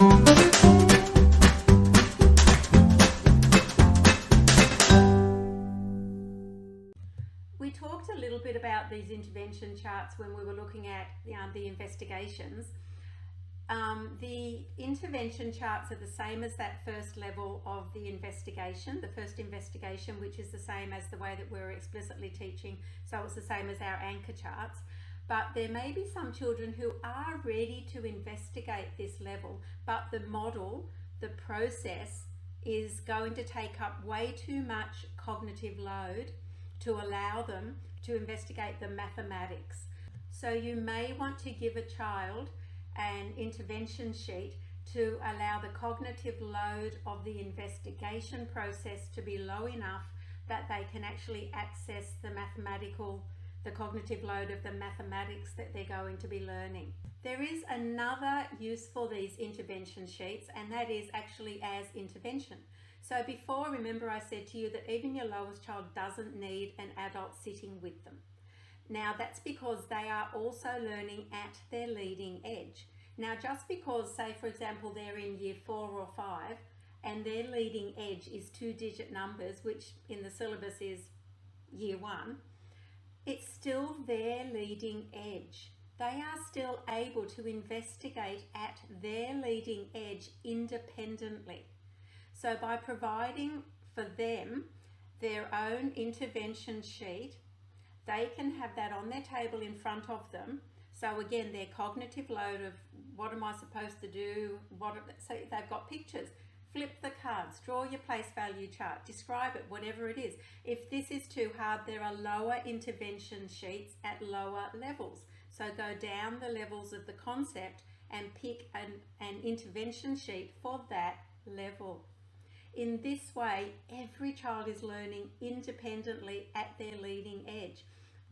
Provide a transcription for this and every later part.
We talked a little bit about these intervention charts when we were looking at the investigations. The intervention charts are the same as that first level of the investigation, the first investigation, which is the same as the way that we're explicitly teaching, so it's the same as our anchor charts. But there may be some children who are ready to investigate this level, but the model, the process, is going to take up way too much cognitive load to allow them to investigate the mathematics. So you may want to give a child an intervention sheet to allow the cognitive load of the investigation process to be low enough that they can actually access the cognitive load of the mathematics that they're going to be learning. There is another use for these intervention sheets, and that is actually as intervention. So before, remember I said to you that even your lowest child doesn't need an adult sitting with them. Now that's because they are also learning at their leading edge. Now just because, say for example, they're in year 4 or 5 and their leading edge is 2-digit numbers, which in the syllabus is year 1, it's still their leading edge. They are still able to investigate at their leading edge independently. So by providing for them their own intervention sheet, they can have that on their table in front of them. So again, their cognitive load of what am I supposed to do, so they've got pictures. Flip the cards, draw your place value chart, describe it, whatever it is. If this is too hard, there are lower intervention sheets at lower levels. So go down the levels of the concept and pick an intervention sheet for that level. In this way, every child is learning independently at their leading edge.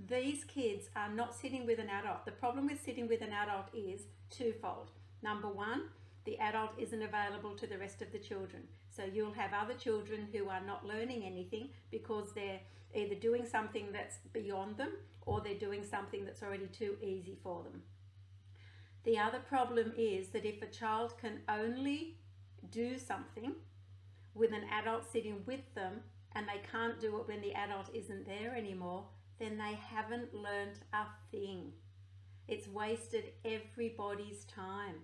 These kids are not sitting with an adult. The problem with sitting with an adult is twofold. Number one, the adult isn't available to the rest of the children. So you'll have other children who are not learning anything because they're either doing something that's beyond them or they're doing something that's already too easy for them. The other problem is that if a child can only do something with an adult sitting with them and they can't do it when the adult isn't there anymore, then they haven't learnt a thing. It's wasted everybody's time.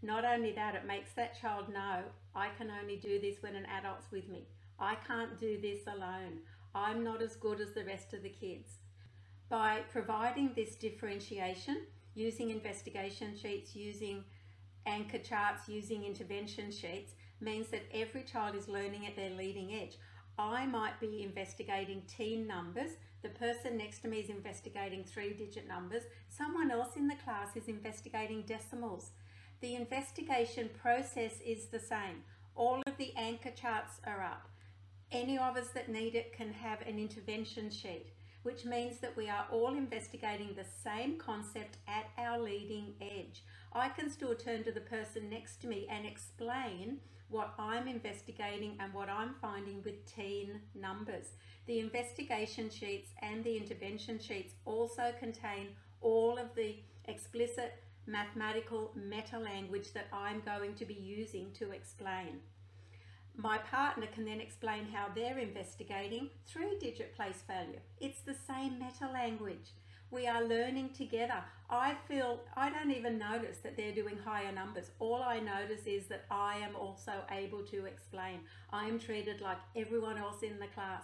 Not only that, it makes that child know, I can only do this when an adult's with me. I can't do this alone. I'm not as good as the rest of the kids. By providing this differentiation, using investigation sheets, using anchor charts, using intervention sheets, means that every child is learning at their leading edge. I might be investigating teen numbers, the person next to me is investigating 3-digit numbers, someone else in the class is investigating decimals. The investigation process is the same. All of the anchor charts are up. Any of us that need it can have an intervention sheet, which means that we are all investigating the same concept at our leading edge. I can still turn to the person next to me and explain what I'm investigating and what I'm finding with teen numbers. The investigation sheets and the intervention sheets also contain all of the explicit mathematical meta language that I'm going to be using to explain. My partner can then explain how they're investigating 3-digit place value. It's the same meta language. We are learning together. I don't even notice that they're doing higher numbers. All I notice is that I am also able to explain. I am treated like everyone else in the class.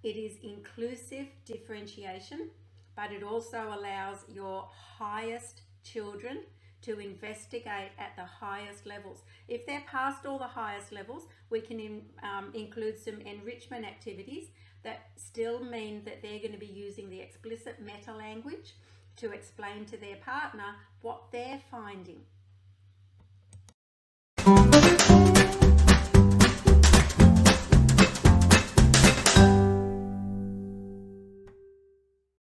It is inclusive differentiation, but it also allows your highest children to investigate at the highest levels. If they're past all the highest levels, we can include some enrichment activities that still mean that they're going to be using the explicit meta language to explain to their partner what they're finding.